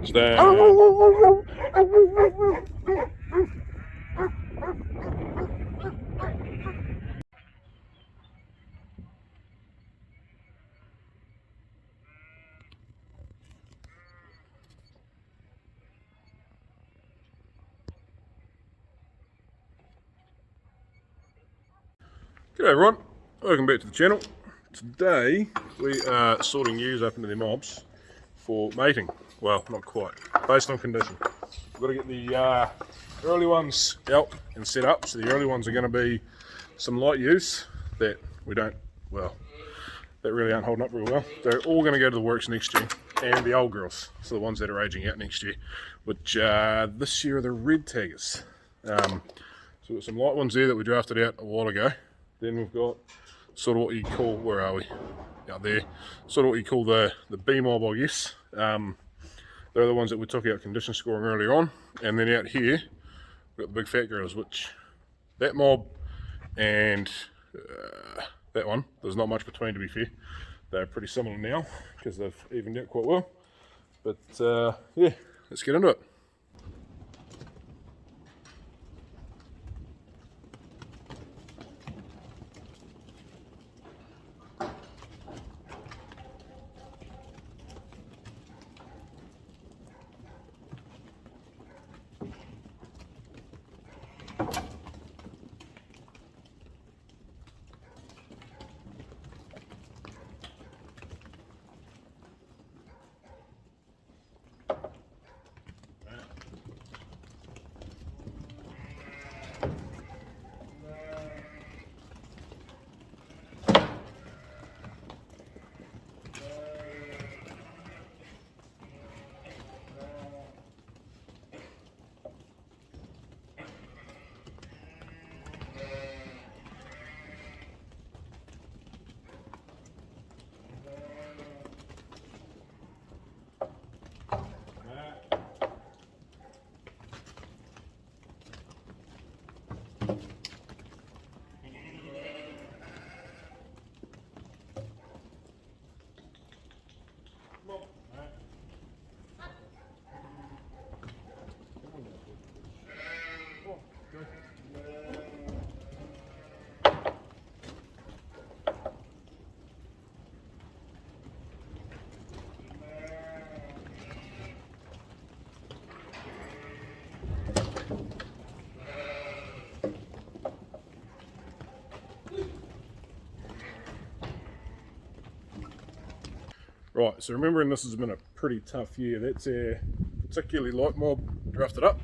Stand. G'day everyone, welcome back to the channel. Today we are sorting ewes up into their mobs for mating. Well, not quite, based on condition. We've got to get the early ones out and set up. So the early ones are going to be some light ewes that that really aren't holding up very well. They're all going to go to the works next year, and the old girls, so the ones that are aging out next year, which this year are the red taggers. So we've got some light ones there that we drafted out a while ago. Then we've got sort of what you call, where are we? Out there. Sort of what you call the B mob, I guess. They're the ones that we took out condition scoring earlier on. And then out here, we've got the big fat girls, which that mob and that one, there's not much between, to be fair. They're pretty similar now because they've evened out quite well. But yeah, let's get into it. Right, so remembering this has been a pretty tough year, that's a particularly light mob drafted up.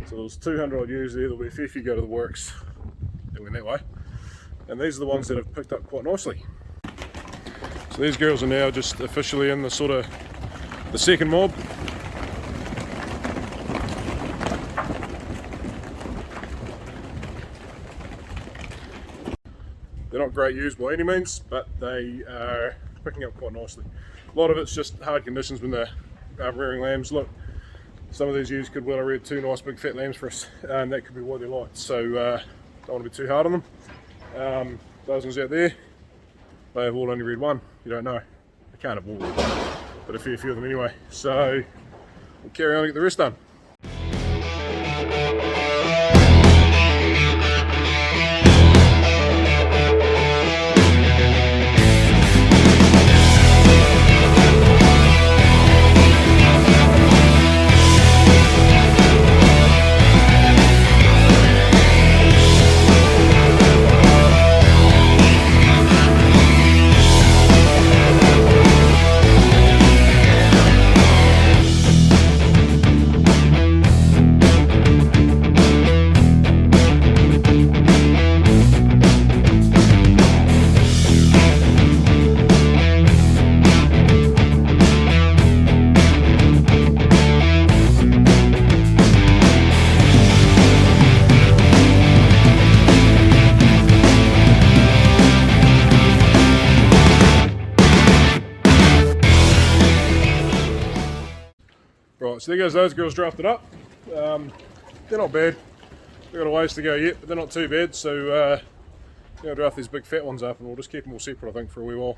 So there's 200 odd ewes there, there'll be a fair few go to the works that went that way. And these are the ones that have picked up quite nicely. So these girls are now just officially in the sort of the second mob. They're not great ewes by any means, but they are picking up quite nicely. A lot of it's just hard conditions when they're rearing lambs. Look, some of these ewes could well have reared two nice big fat lambs for us, and that could be why they're light. So don't want to be too hard on them. Those ones out there, they have all only reared one. You don't know. They can't have all reared one, but a fair few of them anyway. So we'll carry on and get the rest done. Right, so there goes those girls drafted up. They're not bad. They've got a ways to go yet, but they're not too bad. So I'll draft these big fat ones up and we'll just keep them all separate, I think, for a wee while.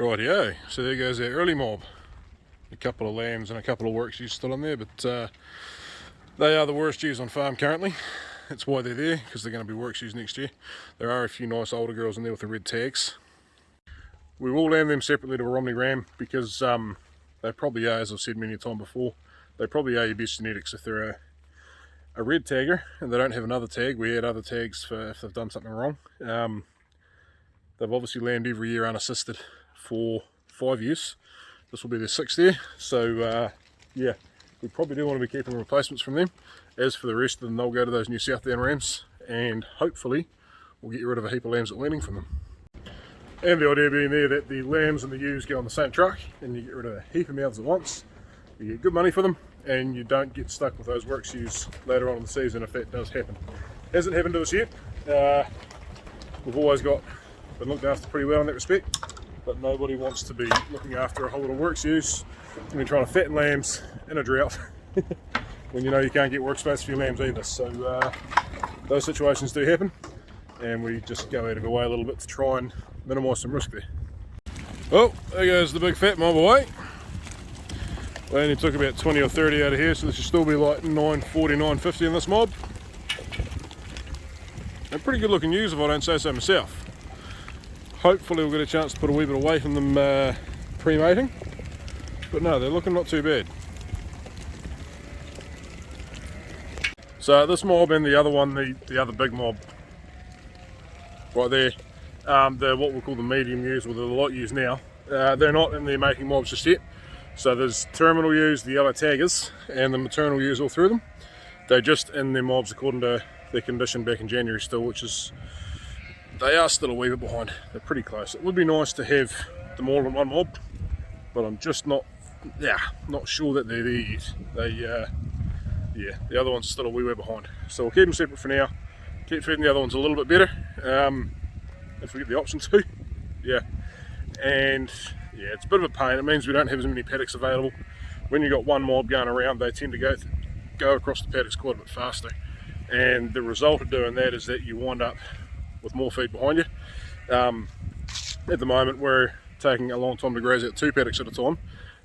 Rightio, so there goes our early mob. A couple of lambs and a couple of works ewes still in there, but they are the worst ewes on farm currently. That's why they're there, because they're going to be works ewes next year. There are a few nice older girls in there with the red tags. We will lamb them separately to a Romney ram because they probably are, as I've said many a time before, they probably are your best genetics if they're a red tagger and they don't have another tag. We add other tags for if they've done something wrong. They've obviously lambed every year unassisted for 5 years. This will be their 6th year, so yeah, we probably do want to be keeping replacements from them. As for the rest of them, they'll go to those new South Down rams, and hopefully we'll get rid of a heap of lambs at landing from them. And the idea being there that the lambs and the ewes go on the same truck, and you get rid of a heap of mouths at once. You get good money for them, and you don't get stuck with those works ewes later on in the season if that does happen. Hasn't happened to us yet. We've always been looked after pretty well in that respect, but nobody wants to be looking after a whole lot of works ewes and then trying to fatten lambs in a drought when you know you can't get workspace for your lambs either. So those situations do happen, and we just go out of our way a little bit to try and minimise some risk there. Oh, there goes the big fat mob away. We only took about 20 or 30 out of here, so this should still be like 940, 950 in this mob. And pretty good looking ewes if I don't say so myself. Hopefully we'll get a chance to put a wee bit of weight in them pre-mating. But no, they're looking not too bad. So this mob and the other one, the other big mob right there, they're what we'll call the medium ewes, or the lot ewes now. They're not in their mating mobs just yet. So there's terminal ewes, the yellow taggers, and the maternal ewes all through them. They're just in their mobs according to their condition back in January still, which is, they are still a wee bit behind. They're pretty close. It would be nice to have them all in one mob, but I'm just not sure that they're there yet. Yeah, the other one's still a wee way behind. So we'll keep them separate for now. Keep feeding the other ones a little bit better, if we get the option to. Yeah, and yeah, it's a bit of a pain. It means we don't have as many paddocks available. When you've got one mob going around, they tend to go across the paddocks quite a bit faster. And the result of doing that is that you wind up with more feed behind you. At the moment, we're taking a long time to graze out 2 paddocks at a time,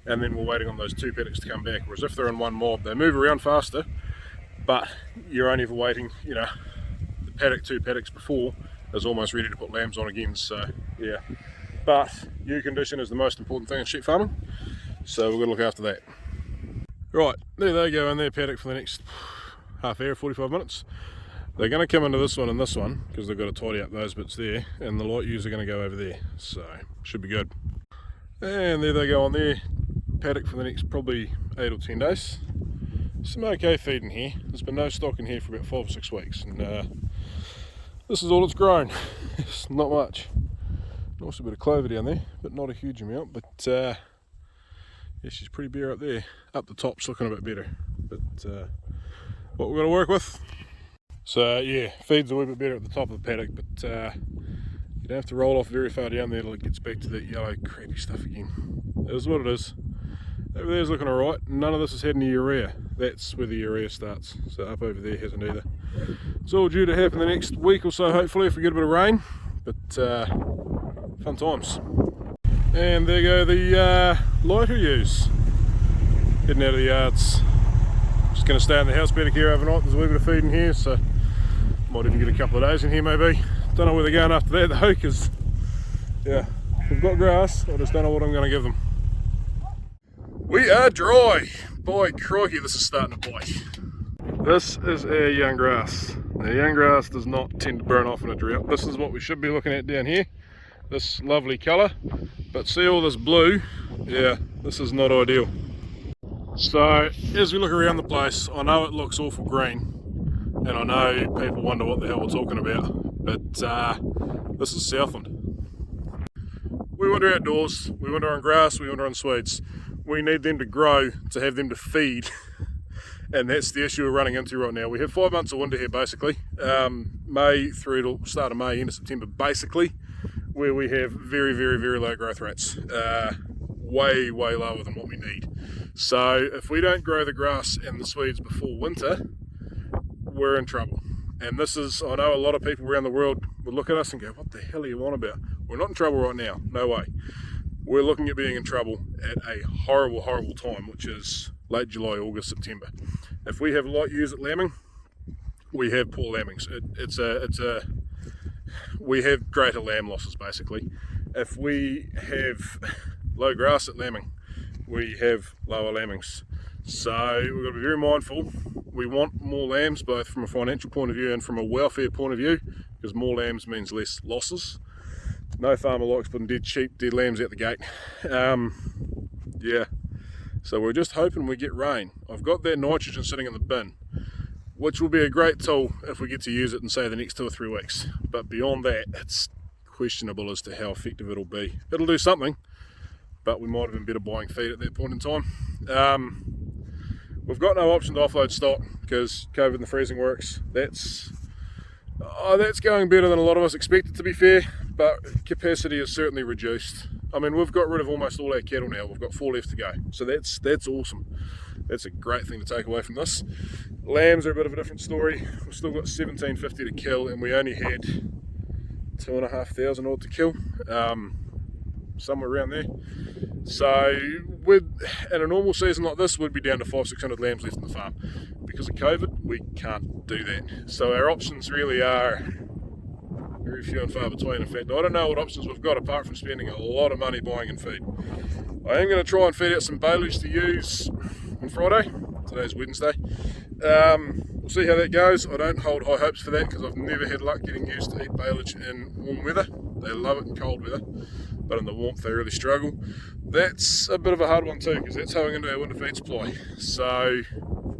and then we're waiting on those 2 paddocks to come back. Whereas if they're in one mob, they move around faster, but you're only ever waiting, you know, the paddock 2 paddocks before is almost ready to put lambs on again. So yeah, but ewe condition is the most important thing in sheep farming, so we're going to look after that. Right, there they go in their paddock for the next half hour, 45 minutes. They're going to come into this one and this one because they've got to tidy up those bits there, and the light ewes are going to go over there, so should be good. And there they go on their paddock for the next probably 8 or 10 days. Some okay feed in here. There's been no stock in here for about 5 or 6 weeks, and this is all it's grown. It's not much. Also a bit of clover down there, but not a huge amount. But yeah, she's pretty bare up there. Up the top's looking a bit better, but what we're going to work with. So yeah, feed's a wee bit better at the top of the paddock, but you don't have to roll off very far down there till it gets back to that yellow crappy stuff again. It is what it is. Over there's looking alright. None of this has had any urea. That's where the urea starts. So up over there hasn't either. It's all due to happen the next week or so, hopefully, if we get a bit of rain. But fun times. And there go the lighter ewes. Heading out of the yards. Just going to stay in the house paddock here overnight. There's a wee bit of feed in here, so might even get a couple of days in here maybe. Don't know where they're going after that though, because yeah, we've got grass. I just don't know what I'm going to give them. We are dry. Boy crikey, this is starting to bite. This is our young grass. Now, young grass does not tend to burn off in a drought. This is what we should be looking at down here. This lovely colour. But see all this blue? Yeah, this is not ideal. So as we look around the place, I know it looks awful green, and I know people wonder what the hell we're talking about, but this is Southland. We winter outdoors, we winter on grass, we winter on Swedes. We need them to grow to have them to feed, and that's the issue we're running into right now. We have 5 months of winter here basically, May through to start of May, end of September basically, where we have very, very, very low growth rates, way, way lower than what we need. So if we don't grow the grass and the Swedes before winter, we're in trouble. And this is, I know a lot of people around the world would look at us and go, what the hell are you on about? We're not in trouble right now, no way. we're looking at being in trouble at a horrible, horrible time, which is late July, August, September. If we have light ewes at lambing, we have poor lambings. We have greater lamb losses basically. If we have low grass at lambing, we have lower lambings. So we've got to be very mindful. We want more lambs, both from a financial point of view and from a welfare point of view, because more lambs means less losses. No farmer likes putting dead sheep, dead lambs out the gate. Yeah, so we're just hoping we get rain. I've got that nitrogen sitting in the bin, which will be a great tool if we get to use it in, say, the next 2 or 3 weeks. But beyond that, it's questionable as to how effective it'll be. It'll do something, but we might have been better buying feed at that point in time. We've got no option to offload stock because COVID and the freezing works. That's going better than a lot of us expected, to be fair, but capacity is certainly reduced. I mean, we've got rid of almost all our cattle now. We've got 4 left to go, so that's awesome. That's a great thing to take away from this. Lambs are a bit of a different story. We've still got 1750 to kill, and we only had 2,500 odd to kill, somewhere around there. So in a normal season like this, we'd be down to 500-600 lambs left in the farm. Because of COVID, we can't do that. So our options really are very few and far between. In fact, I don't know what options we've got apart from spending a lot of money buying in feed. I am going to try and feed out some baleage to use on Friday. Today's Wednesday. We'll see how that goes. I don't hold high hopes for that because I've never had luck getting used to eat baleage in warm weather. They love it in cold weather, but in the warmth they really struggle. That's a bit of a hard one too, because that's going into our winter feed supply. So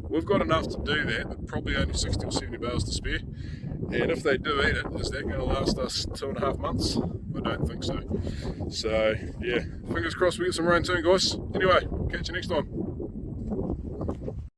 we've got enough to do that, but probably only 60 or 70 bales to spare. And if they do eat it, is that going to last us 2.5 months? I don't think so. So yeah, fingers crossed we get some rain soon, guys. Anyway, catch you next time.